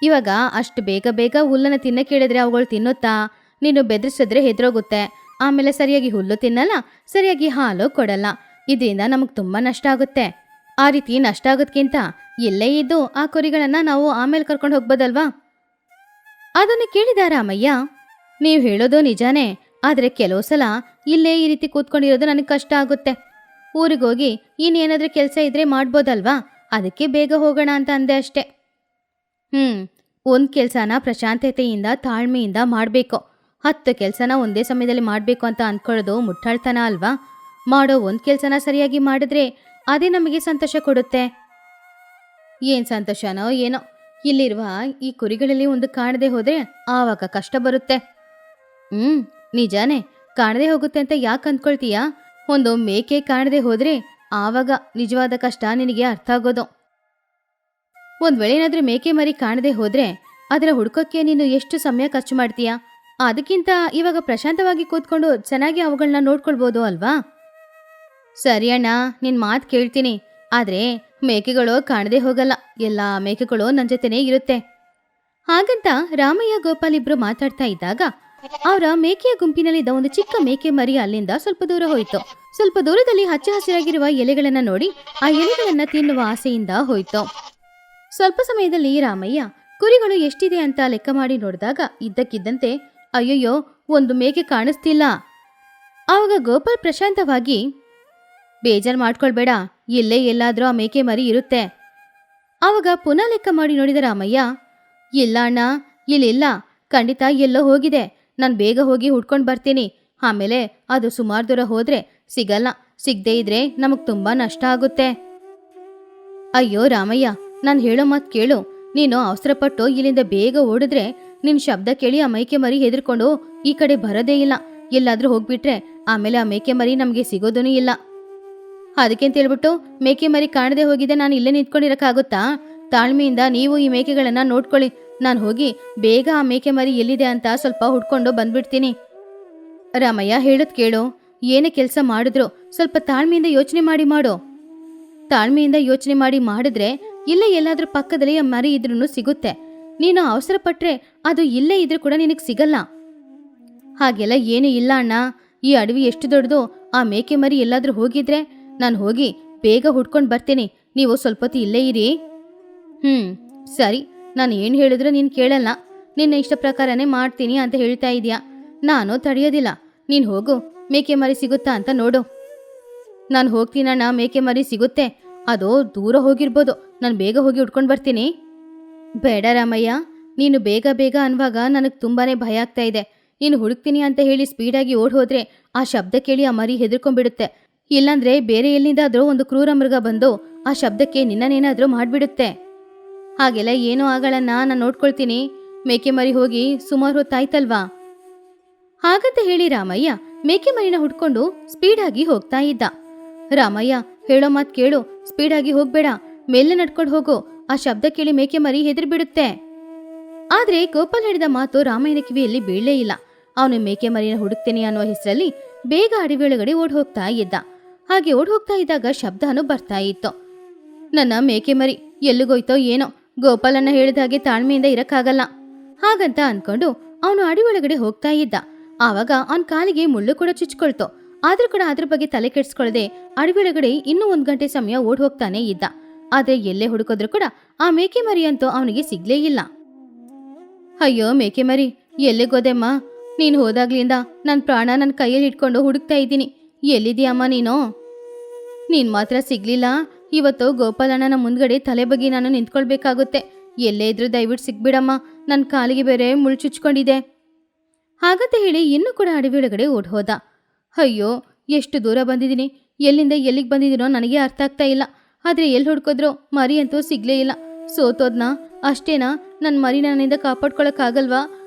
ಇವಾಗ ಅಷ್ಟು ಬೇಗ ಬೇಗ ಹುಲ್ಲನ್ನು ತಿನ್ನಕ್ಕೆ ಹೇಳಿದ್ರೆ ಅವುಗಳು ತಿನ್ನುತ್ತಾ? ನೀನು ಬೆದರಿಸಿದ್ರೆ ಹೆದರೋಗುತ್ತೆ. ಆಮೇಲೆ ಸರಿಯಾಗಿ ಹುಲ್ಲು ತಿನ್ನಲ್ಲ, ಸರಿಯಾಗಿ ಹಾಲು ಕೊಡಲ್ಲ. ಇದರಿಂದ ನಮಗೆ ತುಂಬ ನಷ್ಟ ಆಗುತ್ತೆ. ಆ ರೀತಿ ನಷ್ಟ ಆಗೋದ್ಕಿಂತ ಇಲ್ಲೇ ಇದ್ದು ಆ ಕುರಿಗಳನ್ನ ನಾವು ಆಮೇಲೆ ಕರ್ಕೊಂಡು ಹೋಗ್ಬೋದಲ್ವಾ? ಅದನ್ನು ಕೇಳಿದ ರಾಮಯ್ಯ, ನೀವು ಹೇಳೋದು ನಿಜಾನೇ. ಆದರೆ ಕೆಲವು ಸಲ ಇಲ್ಲೇ ಈ ರೀತಿ ಕೂತ್ಕೊಂಡಿರೋದು ನನಗೆ ಕಷ್ಟ ಆಗುತ್ತೆ. ಊರಿಗೋಗಿ ಇನ್ನೇನಾದ್ರೂ ಕೆಲಸ ಇದ್ರೆ ಮಾಡ್ಬೋದಲ್ವಾ? ಅದಕ್ಕೆ ಬೇಗ ಹೋಗೋಣ ಅಂತ ಅಂದೆ ಅಷ್ಟೆ. ಒಂದು ಕೆಲಸನ ಪ್ರಶಾಂತತೆಯಿಂದ ತಾಳ್ಮೆಯಿಂದ ಮಾಡಬೇಕು. 10 ಕೆಲಸನ ಒಂದೇ ಸಮಯದಲ್ಲಿ ಮಾಡಬೇಕು ಅಂತ ಅಂದ್ಕೊಳ್ಳೋದು ಮುಟ್ಟಾಳ್ತನ ಅಲ್ವಾ? ಮಾಡೋ ಒಂದು ಕೆಲಸನ ಸರಿಯಾಗಿ ಮಾಡಿದ್ರೆ ಅದೇ ನಮಗೆ ಸಂತೋಷ ಕೊಡುತ್ತೆ. ಏನು ಸಂತೋಷನೋ ಏನೋ, ಇಲ್ಲಿರುವ ಈ ಕುರಿಗಳಲ್ಲಿ ಒಂದು ಕಾಣದೆ ಹೋದ್ರೆ ಆವಾಗ ಕಷ್ಟ ಬರುತ್ತೆ. ನಿಜಾನೇ, ಕಾಣದೆ ಹೋಗುತ್ತೆ ಅಂತ ಯಾಕೆ ಅಂದ್ಕೊಳ್ತೀಯಾ? ಒಂದು ಮೇಕೆ ಕಾಣದೆ ಹೋದ್ರೆ ಆವಾಗ ನಿಜವಾದ ಕಷ್ಟ ನಿನಗೆ ಅರ್ಥ ಆಗೋದು. ಒಂದ್ ವೇಳೆ ಏನಾದ್ರೂ ಮೇಕೆ ಮರಿ ಕಾಣದೆ ಹೋದ್ರೆ ಅದರ ಹುಡ್ಕೋಕ್ಕೆ ನೀನು ಎಷ್ಟು ಸಮಯ ಖರ್ಚು ಮಾಡ್ತೀಯಾ? ಅದಕ್ಕಿಂತ ಇವಾಗ ಪ್ರಶಾಂತವಾಗಿ ಕೂತ್ಕೊಂಡು ಚೆನ್ನಾಗಿ ಅವುಗಳನ್ನ ನೋಡ್ಕೊಳ್ಬೋದು ಅಲ್ವಾ? ಸರಿ ಅಣ್ಣ, ನಿನ್ ಮಾತು ಕೇಳ್ತೀನಿ. ಆದ್ರೆ ಮೇಕೆಗಳು ಕಾಣದೆ ಹೋಗಲ್ಲ. ಎಲ್ಲ ಮೇಕೆಗಳು ನನ್ನ ಜೊತೆನೇ ಇರುತ್ತೆ. ಹಾಗಂತ ರಾಮಯ್ಯ ಗೋಪಾಲ್ ಇಬ್ರು ಮಾತಾಡ್ತಾ ಇದ್ದಾಗ ಅವರ ಮೇಕೆಯ ಗುಂಪಿನಲ್ಲಿದ್ದ ಒಂದು ಚಿಕ್ಕ ಮೇಕೆ ಮರಿ ಅಲ್ಲಿಂದ ಸ್ವಲ್ಪ ದೂರ ಹೋಯ್ತು. ಸ್ವಲ್ಪ ದೂರದಲ್ಲಿ ಹಚ್ಚ ಹಸಿರಾಗಿರುವ ಎಲೆಗಳನ್ನ ನೋಡಿ ಆ ಎಲೆಗಳನ್ನ ತಿನ್ನುವ ಆಸೆಯಿಂದ ಹೋಯ್ತು. ಸ್ವಲ್ಪ ಸಮಯದಲ್ಲಿ ರಾಮಯ್ಯ ಕುರಿಗಳು ಎಷ್ಟಿದೆ ಅಂತ ಲೆಕ್ಕ ಮಾಡಿ ನೋಡಿದಾಗ ಇದ್ದಕ್ಕಿದ್ದಂತೆ ಅಯ್ಯಯ್ಯೋ, ಒಂದು ಮೇಕೆ ಕಾಣಿಸ್ತಿಲ್ಲ. ಆವಾಗ ಗೋಪಾಲ್ ಪ್ರಶಾಂತವಾಗಿ, ಬೇಜಾರು ಮಾಡ್ಕೊಳ್ಬೇಡ, ಇಲ್ಲೇ ಎಲ್ಲಾದ್ರೂ ಆ ಮೇಕೆ ಮರಿ ಇರುತ್ತೆ. ಆವಾಗ ಪುನಃ ಲೆಕ್ಕ ಮಾಡಿ ನೋಡಿದ ರಾಮಯ್ಯ, ಇಲ್ಲ ಅಣ್ಣ, ಇಲ್ಲಿಲ್ಲ, ಖಂಡಿತ ಎಲ್ಲೋ ಹೋಗಿದೆ. ನಾನು ಬೇಗ ಹೋಗಿ ಹುಡ್ಕೊಂಡು ಬರ್ತೀನಿ. ಆಮೇಲೆ ಅದು ಸುಮಾರು ದೂರ ಹೋದ್ರೆ ಸಿಗಲ್ಲ. ಸಿಗದೆ ಇದ್ರೆ ನಮಗ್ ತುಂಬಾ ನಷ್ಟ ಆಗುತ್ತೆ. ಅಯ್ಯೋ ರಾಮಯ್ಯ, ನಾನು ಹೇಳೋ ಮಾತು ಕೇಳು. ನೀನು ಅವಸರಪಟ್ಟು ಇಲ್ಲಿಂದ ಬೇಗ ಓಡಿದ್ರೆ ನಿನ್ ಶಬ್ದ ಕೇಳಿ ಆ ಮೇಕೆ ಮರಿ ಹೆದರ್ಕೊಂಡು ಈ ಕಡೆ ಬರೋದೇ ಇಲ್ಲ. ಎಲ್ಲಾದ್ರೂ ಹೋಗ್ಬಿಟ್ರೆ ಆಮೇಲೆ ಆ ಮೇಕೆ ಮರಿ ನಮಗೆ ಸಿಗೋದೂ ಇಲ್ಲ. ಅದಕ್ಕೆಂತ ಹೇಳ್ಬಿಟ್ಟು ಮೇಕೆ ಮರಿ ಕಾಣದೆ ಹೋಗಿದೆ ನಾನು ಇಲ್ಲೇ ನಿಂತ್ಕೊಂಡಿರಕ್ಕಾಗುತ್ತಾ? ತಾಳ್ಮೆಯಿಂದ ನೀವು ಈ ಮೇಕೆಗಳನ್ನ ನೋಡ್ಕೊಳ್ಳಿ. ನಾನು ಹೋಗಿ ಬೇಗ ಆ ಮೇಕೆ ಮರಿ ಎಲ್ಲಿದೆ ಅಂತ ಸ್ವಲ್ಪ ಹುಡ್ಕೊಂಡು ಬಂದ್ಬಿಡ್ತೀನಿ. ರಾಮಯ್ಯ ಹೇಳೋದ್ ಕೇಳು. ಏನೇ ಕೆಲಸ ಮಾಡಿದ್ರು ಸ್ವಲ್ಪ ತಾಳ್ಮೆಯಿಂದ ಯೋಚನೆ ಮಾಡು. ತಾಳ್ಮೆಯಿಂದ ಯೋಚನೆ ಮಾಡಿದ್ರೆ ಇಲ್ಲೇ ಎಲ್ಲಾದ್ರೂ ಪಕ್ಕದಲ್ಲಿ ಆ ಮರಿ ಇದ್ರೂ ಸಿಗುತ್ತೆ. ನೀನು ಅವಸರ ಪಟ್ರೆ ಅದು ಇಲ್ಲೇ ಇದ್ರೂ ಕೂಡ ನಿನಗೆ ಸಿಗಲ್ಲ. ಹಾಗೆಲ್ಲ ಏನೂ ಇಲ್ಲ ಅಣ್ಣ. ಈ ಅಡವಿ ಎಷ್ಟು ದೊಡ್ಡದು. ಆ ಮೇಕೆ ಮರಿ ಎಲ್ಲಾದ್ರೂ ಹೋಗಿದ್ರೆ ನಾನು ಹೋಗಿ ಬೇಗ ಹುಡ್ಕೊಂಡು ಬರ್ತೀನಿ. ನೀವು ಸ್ವಲ್ಪ ಹೊತ್ತು ಇಲ್ಲೇ ಇರಿ. ಸರಿ, ನಾನು ಏನು ಹೇಳಿದ್ರು ನೀನು ಕೇಳಲ್ಲ. ನಿನ್ನ ಇಷ್ಟ ಪ್ರಕಾರನೇ ಮಾಡ್ತೀನಿ ಅಂತ ಹೇಳ್ತಾ ಇದೀಯಾ. ನಾನು ತಡೆಯೋದಿಲ್ಲ. ನೀನು ಹೋಗು, ಮೇಕೆ ಮರಿ ಸಿಗುತ್ತಾ ಅಂತ ನೋಡು. ನಾನು ಹೋಗ್ತೀನಣ್ಣ, ಮೇಕೆ ಮರಿ ಸಿಗುತ್ತೆ. ಅದು ದೂರ ಹೋಗಿರ್ಬೋದು. ನಾನು ಬೇಗ ಹೋಗಿ ಹುಡ್ಕೊಂಡು ಬರ್ತೀನಿ. ಬೇಡ ರಾಮಯ್ಯ, ನೀನು ಬೇಗ ಬೇಗ ಅನ್ನುವಾಗ ನನಗೆ ತುಂಬಾನೇ ಭಯ ಆಗ್ತಾ ಇದೆ. ನೀನು ಹುಡುಕ್ತೀನಿ ಅಂತ ಹೇಳಿ ಸ್ಪೀಡಾಗಿ ಓಡ್ ಹೋದ್ರೆ ಆ ಶಬ್ದ ಕೇಳಿ ಆ ಮರಿ ಹೆದರ್ಕೊಂಡ್ಬಿಡುತ್ತೆ. ಇಲ್ಲಾಂದ್ರೆ ಬೇರೆ ಎಲ್ಲಿಂದಾದ್ರೂ ಒಂದು ಕ್ರೂರ ಮೃಗ ಬಂದು ಆ ಶಬ್ದಕ್ಕೆ ನಿನ್ನನೇನಾದ್ರೂ ಮಾಡ್ಬಿಡುತ್ತೆ. ಹಾಗೆಲ್ಲ ಏನೂ ಆಗಳನ್ನ ನಾನು ನೋಡ್ಕೊಳ್ತೀನಿ. ಮೇಕೆ ಮರಿ ಹೋಗಿ ಸುಮಾರು ಹೊತ್ತಾಯ್ತಲ್ವಾ? ಹಾಗಂತ ಹೇಳಿ ರಾಮಯ್ಯ ಮೇಕೆ ಮರಿನ ಹುಡ್ಕೊಂಡು ಸ್ಪೀಡಾಗಿ ಹೋಗ್ತಾ ಇದ್ದ. ರಾಮಯ್ಯ ಹೇಳೋ ಮಾತು ಕೇಳು, ಸ್ಪೀಡಾಗಿ ಹೋಗ್ಬೇಡ, ಮೇಲೆ ನಡ್ಕೊಂಡು ಹೋಗು. ಆ ಶಬ್ದ ಕೇಳಿ ಮೇಕೆ ಮರಿ ಹೆದರ್ಬಿಡುತ್ತೆ. ಆದ್ರೆ ಗೋಪಾಲ್ ಹೇಳಿದ ಮಾತು ರಾಮಯ್ಯನ ಕಿವಿಯಲ್ಲಿ ಬೀಳಲೇ ಇಲ್ಲ. ಅವನು ಮೇಕೆ ಮರಿನ ಹುಡುಕ್ತೇನೆ ಅನ್ನುವ ಹೆಸರಲ್ಲಿ ಬೇಗ ಅಡವಿಯೊಳಗಡೆ ಓಡ್ ಹೋಗ್ತಾ ಇದ್ದ. ಹಾಗೆ ಓಡ್ ಹೋಗ್ತಾ ಇದ್ದಾಗ ಶಬ್ದನೂ ಬರ್ತಾ ಇತ್ತು. ನನ್ನ ಮೇಕೆ ಮರಿ ಎಲ್ಲಿಗೋಯ್ತೋ ಏನೋ. ಗೋಪಾಲನ್ನ ಹೇಳಿದ ಹಾಗೆ ತಾಳ್ಮೆಯಿಂದ ಇರಕ್ಕಾಗಲ್ಲ. ಹಾಗಂತ ಅನ್ಕೊಂಡು ಅವನು ಅಡವಿಯೊಳಗಡೆ ಹೋಗ್ತಾ ಇದ್ದ. ಆವಾಗ ಅವನ ಕಾಲಿಗೆ ಮುಳ್ಳು ಕೂಡ ಚುಚ್ಕೊಳ್ತು. ಆದ್ರೂ ಕೂಡ ಅದ್ರ ಬಗ್ಗೆ ತಲೆ ಕೆಡಿಸ್ಕೊಳ್ಳದೆ ಅಡವಿಯೊಳಗಡೆ ಇನ್ನೂ 1 ಗಂಟೆ ಸಮಯ ಓಡ್ ಹೋಗ್ತಾನೆ ಇದ್ದ. ಆದ್ರೆ ಎಲ್ಲೇ ಹುಡುಕಿದ್ರು ಕೂಡ ಆ ಮೇಕೆ ಮರಿ ಅಂತೂ ಅವನಿಗೆ ಸಿಗ್ಲೇ ಇಲ್ಲ. ಅಯ್ಯೋ ಮೇಕೆ ಮರಿ, ಎಲ್ಲಿಗೋದೆಮ್ಮ? ನೀನು ಹೋದಾಗ್ಲಿಂದ ನನ್ನ ಪ್ರಾಣ ನನ್ನ ಕೈಯಲ್ಲಿ ಇಟ್ಕೊಂಡು ಹುಡುಕ್ತಾ ಇದ್ದೀನಿ. ಎಲ್ಲಿದೆಯಮ್ಮ ನೀನು? ನೀನು ಮಾತ್ರ ಸಿಗ್ಲಿಲ್ಲ. ಇವತ್ತು ಗೋಪಾಲಣ್ಣನ ಮುಂದ್ಗಡೆ ತಲೆ ಬಗ್ಗಿ ನಾನು ನಿಂತ್ಕೊಳ್ಬೇಕಾಗುತ್ತೆ. ಎಲ್ಲೇ ಇದ್ರೂ ದಯವಿಟ್ಟು ಸಿಗ್ಬಿಡಮ್ಮ, ನನ್ನ ಕಾಲಿಗೆ ಬೇರೆ ಮುಳ್ಳು ಚುಚ್ಕೊಂಡಿದೆ. ಹಾಗಂತ ಹೇಳಿ ಇನ್ನೂ ಕೂಡ ಅಡವಿ ಒಳಗಡೆ ಓಡ್ ಹೋದ. ಅಯ್ಯೋ, ಎಷ್ಟು ದೂರ ಬಂದಿದ್ದೀನಿ, ಎಲ್ಲಿಂದ ಎಲ್ಲಿಗೆ ಬಂದಿದ್ದೀನೋ ನನಗೆ ಅರ್ಥ ಆಗ್ತಾ ಇಲ್ಲ. ಆದರೆ ಎಲ್ಲಿ ಹುಡ್ಕೋದ್ರೋ ಮರಿ ಅಂತೂ ಸಿಗ್ಲೇ ಇಲ್ಲ. ಸೋತೋದ್ನಾ? ಅಷ್ಟೇನಾ? ನನ್ನ ಮರಿ ನನ್ನಿಂದ ಕಾಪಾಡ್ಕೊಳಕ್ಕಾಗಲ್ವಾ?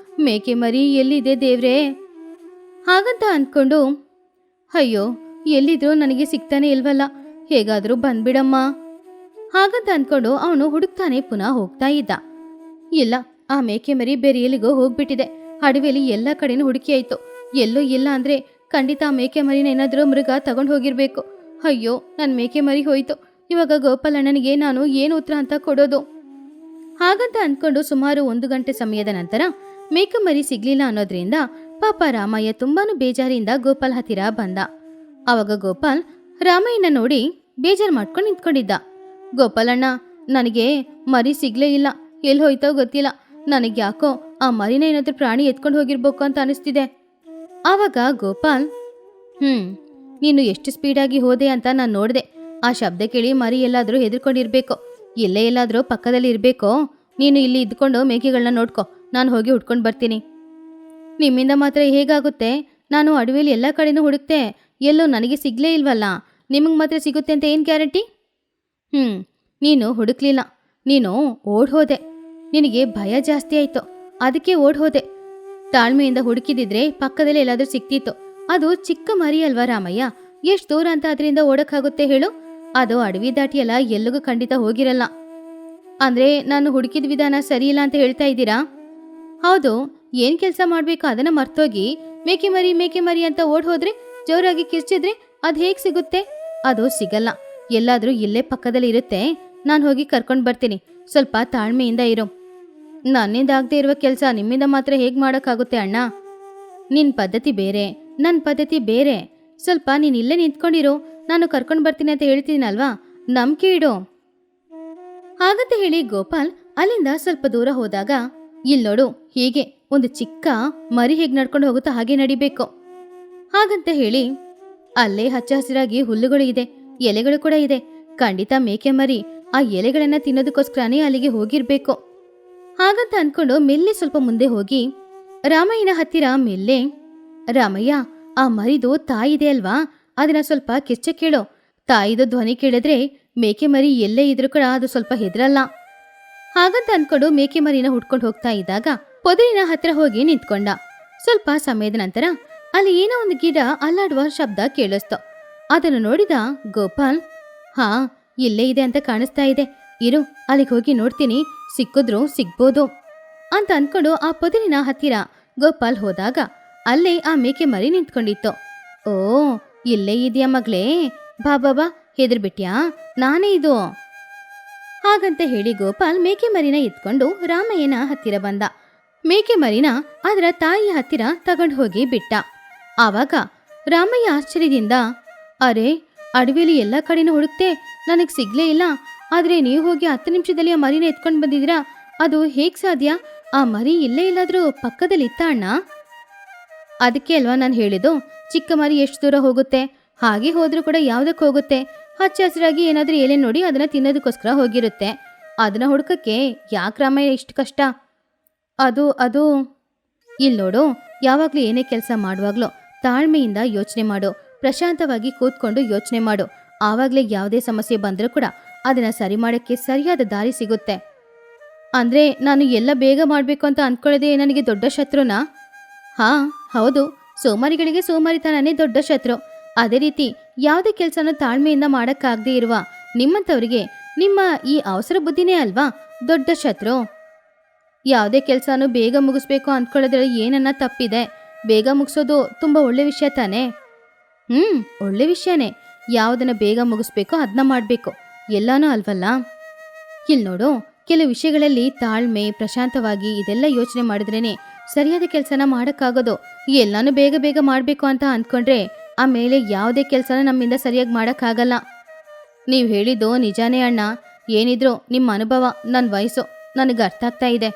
ಮೇಕೆ ಮರಿ ಎಲ್ಲಿದೆ ದೇವ್ರೇ? ಹಾಗಂತ ಅಂದ್ಕೊಂಡು ಅಯ್ಯೋ, ಎಲ್ಲಿದ್ರೂ ನನಗೆ ಸಿಗ್ತಾನೆ ಇಲ್ವಲ್ಲ, ಹೇಗಾದರೂ ಬಂದ್ಬಿಡಮ್ಮ ಹಾಗಂತ ಅಂದ್ಕೊಂಡು ಅವನು ಹುಡುಕ್ತಾನೆ ಪುನಃ ಹೋಗ್ತಾ ಇದ್ದ. ಇಲ್ಲ, ಆ ಮೇಕೆ ಮರಿ ಬೇರೆ ಎಲ್ಲಿಗೋ ಹೋಗ್ಬಿಟ್ಟಿದೆ. ಅಡವಿಯಲ್ಲಿ ಎಲ್ಲ ಕಡೆನೂ ಹುಡುಕಿ ಆಯ್ತು, ಎಲ್ಲೋ ಇಲ್ಲ ಅಂದ್ರೆ ಖಂಡಿತ ಆ ಮೇಕೆ ಮರಿನ ಏನಾದರೂ ಮೃಗ ತಗೊಂಡು ಹೋಗಿರ್ಬೇಕು. ಅಯ್ಯೋ, ನನ್ನ ಮೇಕೆ ಮರಿ ಹೋಯ್ತು. ಇವಾಗ ಗೋಪಾಲಣ್ಣನಿಗೆ ನಾನು ಏನು ಉತ್ತರ ಅಂತ ಕೊಡೋದು? ಹಾಗಂತ ಅಂದ್ಕೊಂಡು ಸುಮಾರು 1 ಗಂಟೆ ಸಮಯದ ನಂತರ ಮೇಕೆ ಮರಿ ಸಿಗ್ಲಿಲ್ಲ ಅನ್ನೋದ್ರಿಂದ ಪಾಪ ರಾಮಯ್ಯ ತುಂಬಾನು ಬೇಜಾರಿಂದ ಗೋಪಾಲ್ ಹತ್ತಿರ ಬಂದ. ಅವಾಗ ಗೋಪಾಲ್ ರಾಮಯ್ಯನ ನೋಡಿ ಬೇಜಾರು ಮಾಡ್ಕೊಂಡು ನಿಂತ್ಕೊಂಡಿದ್ದ. ಗೋಪಾಲಣ್ಣ, ನನಗೆ ಮರಿ ಸಿಗ್ಲೇ ಇಲ್ಲ, ಎಲ್ಲಿ ಹೋಯ್ತೋ ಗೊತ್ತಿಲ್ಲ. ನನಗೆ ಯಾಕೋ ಆ ಮರಿನ ಏನಾದ್ರೂ ಪ್ರಾಣಿ ಎತ್ಕೊಂಡು ಹೋಗಿರ್ಬೇಕು ಅಂತ ಅನಿಸ್ತಿದೆ. ಆವಾಗ ಗೋಪಾಲ್, ನೀನು ಎಷ್ಟು ಸ್ಪೀಡಾಗಿ ಹೋದೆ ಅಂತ ನಾನು ನೋಡಿದೆ. ಆ ಶಬ್ದ ಕೇಳಿ ಮರಿ ಎಲ್ಲಾದರೂ ಹೆದರ್ಕೊಂಡಿರ್ಬೇಕು, ಎಲ್ಲೇ ಎಲ್ಲಾದರೂ ಪಕ್ಕದಲ್ಲಿ ಇರಬೇಕೋ. ನೀನು ಇಲ್ಲಿ ಇದ್ಕೊಂಡು ಮೇಕೆಗಳನ್ನ ನೋಡ್ಕೊ, ನಾನು ಹೋಗಿ ಹುಡ್ಕೊಂಡು ಬರ್ತೀನಿ. ನಿಮ್ಮಿಂದ ಮಾತ್ರ ಹೇಗಾಗುತ್ತೆ? ನಾನು ಅಡವಿಯಲ್ಲಿ ಎಲ್ಲ ಕಡೆನೂ ಹುಡುಕ್ತೆ, ಎಲ್ಲೂ ನನಗೆ ಸಿಗ್ಲೇ ಇಲ್ವಲ್ಲ. ನಿಮಗೆ ಮಾತ್ರ ಸಿಗುತ್ತೆ ಅಂತ ಏನು ಗ್ಯಾರಂಟಿ? ನೀನು ಹುಡುಕ್ಲಿಲ್ಲ, ನೀನು ಓಡ್ ಹೋದೆ. ನಿನಗೆ ಭಯ ಜಾಸ್ತಿ ಆಯಿತು, ಅದಕ್ಕೆ ಓಡ್ ಹೋದೆ. ತಾಳ್ಮೆಯಿಂದ ಹುಡುಕಿದಿದ್ರೆ ಪಕ್ಕದಲ್ಲಿ ಎಲ್ಲಾದರೂ ಸಿಕ್ತಿತ್ತು. ಅದು ಚಿಕ್ಕ ಮರಿ ಅಲ್ವಾ ರಾಮಯ್ಯ, ಎಷ್ಟು ದೂರ ಅಂತ ಅದರಿಂದ ಓಡಕ್ಕಾಗುತ್ತೆ ಹೇಳು? ಅದು ಅಡವಿ ದಾಟಿಯಲ್ಲ, ಎಲ್ಲಿಗೂ ಖಂಡಿತ ಹೋಗಿರಲ್ಲ. ಅಂದರೆ ನಾನು ಹುಡುಕಿದ ವಿಧಾನ ಸರಿಯಿಲ್ಲ ಅಂತ ಹೇಳ್ತಾ ಇದ್ದೀರಾ? ಹೌದು, ಏನು ಕೆಲಸ ಮಾಡಬೇಕು ಅದನ್ನು ಮರ್ತೋಗಿ ಮೇಕೆ ಮರಿ ಅಂತ ಓಡ್ ಹೋದ್ರೆ, ಜೋರಾಗಿ ಕಿರ್ಚಿದ್ರೆ ಅದು ಹೇಗೆ ಸಿಗುತ್ತೆ? ಅದು ಸಿಗಲ್ಲ. ಎಲ್ಲಾದರೂ ಇಲ್ಲೇ ಪಕ್ಕದಲ್ಲಿ ಇರುತ್ತೆ, ನಾನು ಹೋಗಿ ಕರ್ಕೊಂಡು ಬರ್ತೀನಿ. ಸ್ವಲ್ಪ ತಾಳ್ಮೆಯಿಂದ ಇರು. ನನ್ನಿಂದ ಆಗದೆ ಇರುವ ಕೆಲಸ ನಿಮ್ಮಿಂದ ಮಾತ್ರ ಹೇಗೆ ಮಾಡೋಕ್ಕಾಗುತ್ತೆ ಅಣ್ಣ? ನಿನ್ನ ಪದ್ಧತಿ ಬೇರೆ, ನನ್ನ ಪದ್ಧತಿ ಬೇರೆ. ಸ್ವಲ್ಪ ನೀನು ಇಲ್ಲೇ ನಿಂತ್ಕೊಂಡಿರು, ನಾನು ಕರ್ಕೊಂಡು ಬರ್ತೀನಿ ಅಂತ ಹೇಳ್ತೀನಲ್ವಾ, ನಂಬಿಕೆ ಇಡು. ಹಾಗಂತ ಹೇಳಿ ಗೋಪಾಲ್ ಅಲ್ಲಿಂದ ಸ್ವಲ್ಪ ದೂರ ಹೋದಾಗ, ಇಲ್ಲೋಡು, ಹೀಗೆ ಒಂದು ಚಿಕ್ಕ ಮರಿ ಹೇಗೆ ನಡ್ಕೊಂಡು ಹೋಗುತ್ತಾ ಹಾಗೆ ನಡಿಬೇಕು. ಹಾಗಂತ ಹೇಳಿ ಅಲ್ಲೇ ಹಚ್ಚ ಹಸಿರಾಗಿ ಹುಲ್ಲುಗಳು ಇದೆ, ಎಲೆಗಳು ಕೂಡ ಇದೆ. ಖಂಡಿತ ಮೇಕೆ ಮರಿ ಆ ಎಲೆಗಳನ್ನ ತಿನ್ನೋದಕ್ಕೋಸ್ಕರನೇ ಅಲ್ಲಿಗೆ ಹೋಗಿರ್ಬೇಕು. ಹಾಗಂತ ಅಂದ್ಕೊಂಡು ಮೆಲ್ಲೆ ಸ್ವಲ್ಪ ಮುಂದೆ ಹೋಗಿ ರಾಮಯ್ಯನ ಹತ್ತಿರ ಮೆಲ್ಲೆ, ರಾಮಯ್ಯ, ಆ ಮರಿದು ತಾಯಿದೆ ಅಲ್ವಾ, ಅದನ್ನ ಸ್ವಲ್ಪ ಕಿಚ್ಚ ಕೇಳೋ. ತಾಯಿದು ಧ್ವನಿ ಕೇಳಿದ್ರೆ ಮೇಕೆ ಮರಿ ಎಲ್ಲೇ ಇದ್ರೂ ಕೂಡ ಅದು ಸ್ವಲ್ಪ ಹೆದರಲ್ಲ. ಹಾಗಂತ ಅಂದ್ಕೊಂಡು ಮೇಕೆ ಮರಿನ ಹುಡ್ಕೊಂಡು ಹೋಗ್ತಾ ಇದ್ದಾಗ ಪೊದರಿನ ಹತ್ರ ಹೋಗಿ ನಿಂತ್ಕೊಂಡ. ಸ್ವಲ್ಪ ಸಮಯದ ನಂತರ ಅಲ್ಲಿ ಏನೋ ಒಂದು ಗಿಡ ಅಲ್ಲಾಡುವ ಶಬ್ದ ಕೇಳಿಸ್ತು. ಅದನ್ನು ನೋಡಿದ ಗೋಪಾಲ್, ಇಲ್ಲೇ ಇದೆ ಅಂತ ಕಾಣಿಸ್ತಾ ಇದೆ, ಇರು ಅಲ್ಲಿಗೆ ಹೋಗಿ ನೋಡ್ತೀನಿ, ಸಿಕ್ಕಿದ್ರು ಸಿಗ್ಬೋದು ಅಂತ ಅಂದ್ಕೊಂಡು ಆ ಪೊದರಿನ ಹತ್ತಿರ ಗೋಪಾಲ್ ಹೋದಾಗ ಅಲ್ಲೇ ಆ ಮೇಕೆ ಮರಿ ನಿಂತ್ಕೊಂಡಿತ್ತು. ಓ, ಇಲ್ಲೇ ಇದೆಯಾ ಮಗಳೇ, ಬಾ ಬಾ ಬಾ, ಹೆದರ್ಬಿಟ್ಯಾ? ನಾನೇ ಇದು. ಹಾಗಂತ ಹೇಳಿ ಗೋಪಾಲ್ ಮೇಕೆ ಮರಿನ ಎತ್ಕೊಂಡು ರಾಮಯ್ಯನ ಹತ್ತಿರ ಬಂದ. ಮೇಕೆ ಮರಿನ ಅದರ ತಾಯಿಯ ಹತ್ತಿರ ತಗೊಂಡು ಹೋಗಿ ಬಿಟ್ಟ. ಆವಾಗ ರಾಮಯ್ಯ ಆಶ್ಚರ್ಯದಿಂದ, ಅರೆ, ಅಡವಿಲಿ ಎಲ್ಲ ಕಡೆನೂ ಹುಡುಕ್ತೆ, ನನಗೆ ಸಿಗ್ಲೇ ಇಲ್ಲ. ಆದರೆ ನೀವು ಹೋಗಿ 10 ನಿಮಿಷದಲ್ಲಿ ಆ ಮರಿನ ಎತ್ಕೊಂಡು ಬಂದಿದ್ದೀರಾ, ಅದು ಹೇಗೆ ಸಾಧ್ಯ? ಆ ಮರಿ ಇಲ್ಲೇ ಇಲ್ಲಾದ್ರೂ ಪಕ್ಕದಲ್ಲಿ ಇತ್ತ ಅಣ್ಣ? ಅದಕ್ಕೆ ಅಲ್ವಾ ನಾನು ಹೇಳಿದ್ದು, ಚಿಕ್ಕ ಮರಿ ಎಷ್ಟು ದೂರ ಹೋಗುತ್ತೆ, ಹಾಗೆ ಹೋದ್ರೂ ಕೂಡ ಯಾವುದಕ್ಕೆ ಹೋಗುತ್ತೆ? ಹಚ್ಚ ಹಸಿರಾಗಿ ಏನಾದರೂ ಎಲೆ ನೋಡಿ ಅದನ್ನ ತಿನ್ನೋದಕ್ಕೋಸ್ಕರ ಹೋಗಿರುತ್ತೆ. ಅದನ್ನ ಹುಡುಕಕ್ಕೆ ಯಾಕೆ ರಾಮಯ್ಯ ಇಷ್ಟು ಕಷ್ಟ? ಅದು ಇಲ್ಲಿ ನೋಡು, ಯಾವಾಗಲೂ ಏನೇ ಕೆಲಸ ಮಾಡುವಾಗಲೂ ತಾಳ್ಮೆಯಿಂದ ಯೋಚನೆ ಮಾಡು, ಪ್ರಶಾಂತವಾಗಿ ಕೂತ್ಕೊಂಡು ಯೋಚನೆ ಮಾಡು. ಆವಾಗಲೇ ಯಾವುದೇ ಸಮಸ್ಯೆ ಬಂದರೂ ಕೂಡ ಅದನ್ನು ಸರಿ ಮಾಡೋಕ್ಕೆ ಸರಿಯಾದ ದಾರಿ ಸಿಗುತ್ತೆ. ಅಂದರೆ ನಾನು ಎಲ್ಲ ಬೇಗ ಮಾಡಬೇಕು ಅಂತ ಅಂದ್ಕೊಳ್ಳೋದೇ ನನಗೆ ದೊಡ್ಡ ಶತ್ರುನಾ? ಹೌದು, ಸೋಮಾರಿಗಳಿಗೆ ಸೋಮಾರಿತನನೇ ದೊಡ್ಡ ಶತ್ರು. ಅದೇ ರೀತಿ ಯಾವುದೇ ಕೆಲಸನೂ ತಾಳ್ಮೆಯಿಂದ ಮಾಡೋಕ್ಕಾಗದೇ ಇರುವ ನಿಮ್ಮಂಥವರಿಗೆ ನಿಮ್ಮ ಈ ಅವಸರ ಬುದ್ಧಿನೇ ಅಲ್ವಾ ದೊಡ್ಡ ಶತ್ರು. ಯಾವುದೇ ಕೆಲಸನೂ ಬೇಗ ಮುಗಿಸ್ಬೇಕು ಅಂದ್ಕೊಳ್ಳೋದ್ರಲ್ಲಿ ಏನನ್ನ ತಪ್ಪಿದೆ? ಬೇಗ ಮುಗಿಸೋದು ತುಂಬ ಒಳ್ಳೆ ವಿಷಯ ತಾನೇ? ಒಳ್ಳೆ ವಿಷಯನೇ. ಯಾವುದನ್ನು ಬೇಗ ಮುಗಿಸ್ಬೇಕೋ ಅದನ್ನ ಮಾಡಬೇಕು, ಎಲ್ಲಾನೂ ಅಲ್ವಲ್ಲ. ಇಲ್ಲಿ ನೋಡು, ಕೆಲವು ವಿಷಯಗಳಲ್ಲಿ ತಾಳ್ಮೆ, ಪ್ರಶಾಂತವಾಗಿ ಇದೆಲ್ಲ ಯೋಚನೆ ಮಾಡಿದ್ರೇ ಸರಿಯಾದ ಕೆಲಸನ ಮಾಡೋಕ್ಕಾಗೋದು. ಎಲ್ಲಾನು ಬೇಗ ಬೇಗ ಮಾಡಬೇಕು ಅಂತ ಅಂದ್ಕೊಂಡ್ರೆ ಆಮೇಲೆ ಯಾವುದೇ ಕೆಲಸನ ನಮ್ಮಿಂದ ಸರಿಯಾಗಿ ಮಾಡೋಕ್ಕಾಗಲ್ಲ. ನೀವು ಹೇಳಿದ್ದು ನಿಜಾನೇ ಅಣ್ಣ. ಏನಿದ್ರು ನಿಮ್ಮ ಅನುಭವ, ನನ್ನ ವಯಸ್ಸು ನನಗೆ ಅರ್ಥ ಆಗ್ತಾ ಇದೆ.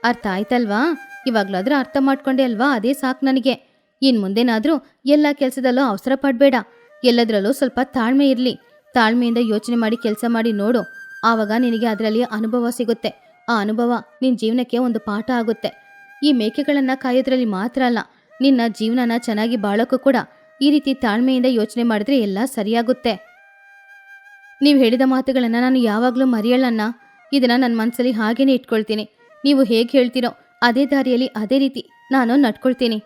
ಅರ್ಥ ಆಯ್ತಲ್ವಾ? ಇವಾಗ್ಲಾದ್ರೂ ಅರ್ಥ ಮಾಡ್ಕೊಂಡೆ ಅಲ್ವಾ? ಅದೇ ಸಾಕು ನನಗೆ. ಇನ್ ಮುಂದೇನಾದ್ರೂ ಎಲ್ಲ ಕೆಲಸದಲ್ಲೂ ಅವಸರ ಪಡ್ಬೇಡ. ಎಲ್ಲದರಲ್ಲೂ ಸ್ವಲ್ಪ ತಾಳ್ಮೆ ಇರಲಿ. ತಾಳ್ಮೆಯಿಂದ ಯೋಚನೆ ಮಾಡಿ ಕೆಲಸ ಮಾಡಿ ನೋಡು. ಆವಾಗ ನಿನಗೆ ಅದರಲ್ಲಿ ಅನುಭವ ಸಿಗುತ್ತೆ. ಆ ಅನುಭವ ನಿನ್ನ ಜೀವನಕ್ಕೆ ಒಂದು ಪಾಠ ಆಗುತ್ತೆ. ಈ ಮೇಕೆಗಳನ್ನು ಕಾಯೋದ್ರಲ್ಲಿ ಮಾತ್ರ ಅಲ್ಲ, ನಿನ್ನ ಜೀವನನ ಚೆನ್ನಾಗಿ ಬಾಳೋಕ್ಕೂ ಕೂಡ ಈ ರೀತಿ ತಾಳ್ಮೆಯಿಂದ ಯೋಚನೆ ಮಾಡಿದ್ರೆ ಎಲ್ಲ ಸರಿಯಾಗುತ್ತೆ. ನೀವು ಹೇಳಿದ ಮಾತುಗಳನ್ನು ನಾನು ಯಾವಾಗಲೂ ಮರೆಯಲ್ಲಣ್ಣ. ಇದನ್ನು ನನ್ನ ಮನಸ್ಸಲ್ಲಿ ಹಾಗೇನೆ ಇಟ್ಕೊಳ್ತೀನಿ. ನೀವು ಹೇಗೆ ಹೇಳ್ತೀರೋ ಅದೇ ದಾರಿಯಲ್ಲಿ ಅದೇ ರೀತಿ ನಾನು ನಡ್ಕೊಳ್ತೀನಿ.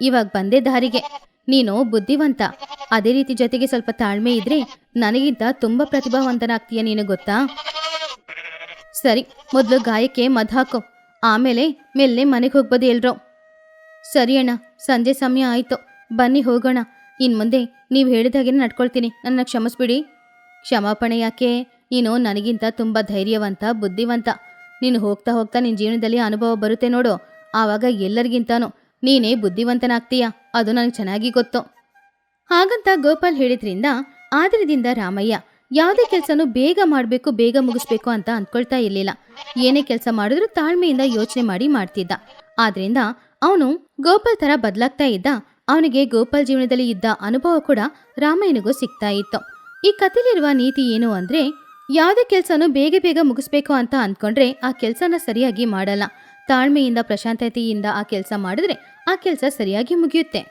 ಇವಾಗ ಬಂದೆ ದಾರಿಗೆ. ನೀನು ಬುದ್ಧಿವಂತ. ಅದೇ ರೀತಿ ಜೊತೆಗೆ ಸ್ವಲ್ಪ ತಾಳ್ಮೆ ಇದ್ರೆ ನನಗಿಂತ ತುಂಬ ಪ್ರತಿಭಾವಂತನಾಗ್ತೀಯ, ನೀನು ಗೊತ್ತಾ? ಸರಿ, ಮೊದಲು ಗಾಯಕ್ಕೆ ಮದ್ದು ಹಾಕೋ, ಆಮೇಲೆ ಮೆಲ್ಲೆ ಮನೆಗೆ ಹೋಗ್ಬೋದು ಎಲ್ರೋ. ಸರಿ ಅಣ್ಣ, ಸಂಜೆ ಸಮಯ ಆಯಿತು, ಬನ್ನಿ ಹೋಗೋಣ. ಇನ್ನು ಮುಂದೆ ನೀವು ಹೇಳಿದಾಗೇನೆ ನಡ್ಕೊಳ್ತೀನಿ, ನನ್ನ ಕ್ಷಮಿಸ್ಬಿಡಿ. ಕ್ಷಮಾಪಣೆ ಯಾಕೆ? ನೀನು ನನಗಿಂತ ತುಂಬ ಧೈರ್ಯವಂತ, ಬುದ್ಧಿವಂತ. ನೀನು ಹೋಗ್ತಾ ಹೋಗ್ತಾ ನಿನ್ನ ಜೀವನದಲ್ಲಿ ಅನುಭವ ಬರುತ್ತೆ ನೋಡು, ಆವಾಗ ಎಲ್ಲರಿಗಿಂತಾನು ನೀನೇ ಬುದ್ಧಿವಂತನಾಗ್ತೀಯ. ಅದು ನನಗೆ ಚೆನ್ನಾಗಿ ಗೊತ್ತು. ಹಾಗಂತ ಗೋಪಾಲ್ ಹೇಳಿದ್ರಿಂದ ಆದರದಿಂದ ರಾಮಯ್ಯ ಯಾವುದೇ ಕೆಲಸನೂ ಬೇಗ ಮಾಡಬೇಕು, ಬೇಗ ಮುಗಿಸ್ಬೇಕು ಅಂತ ಅಂದ್ಕೊಳ್ತಾ ಇರಲಿಲ್ಲ. ಏನೇ ಕೆಲಸ ಮಾಡಿದ್ರೂ ತಾಳ್ಮೆಯಿಂದ ಯೋಚನೆ ಮಾಡಿ ಮಾಡ್ತಿದ್ದ. ಆದ್ರಿಂದ ಅವನು ಗೋಪಾಲ್ ಥರ ಬದಲಾಗ್ತಾ ಇದ್ದ. ಅವನಿಗೆ ಗೋಪಾಲ್ ಜೀವನದಲ್ಲಿ ಇದ್ದ ಅನುಭವ ಕೂಡ ರಾಮಯ್ಯನಿಗೂ ಸಿಗ್ತಾ ಇತ್ತು. ಈ ಕಥೆಲಿರುವ ನೀತಿ ಏನು ಅಂದ್ರೆ, ಯಾವುದೇ ಕೆಲಸನೂ ಬೇಗ ಬೇಗ ಮುಗಿಸ್ಬೇಕು ಅಂತ ಅಂದ್ಕೊಂಡ್ರೆ ಆ ಕೆಲಸನ ಸರಿಯಾಗಿ ಮಾಡಲ್ಲ. ತಾಳ್ಮೆಯಿಂದ ಪ್ರಶಾಂತತೆಯಿಂದ ಆ ಕೆಲಸ ಮಾಡಿದ್ರೆ ಆ ಕೆಲಸ ಸರಿಯಾಗಿ ಮುಗಿಯುತ್ತೆ.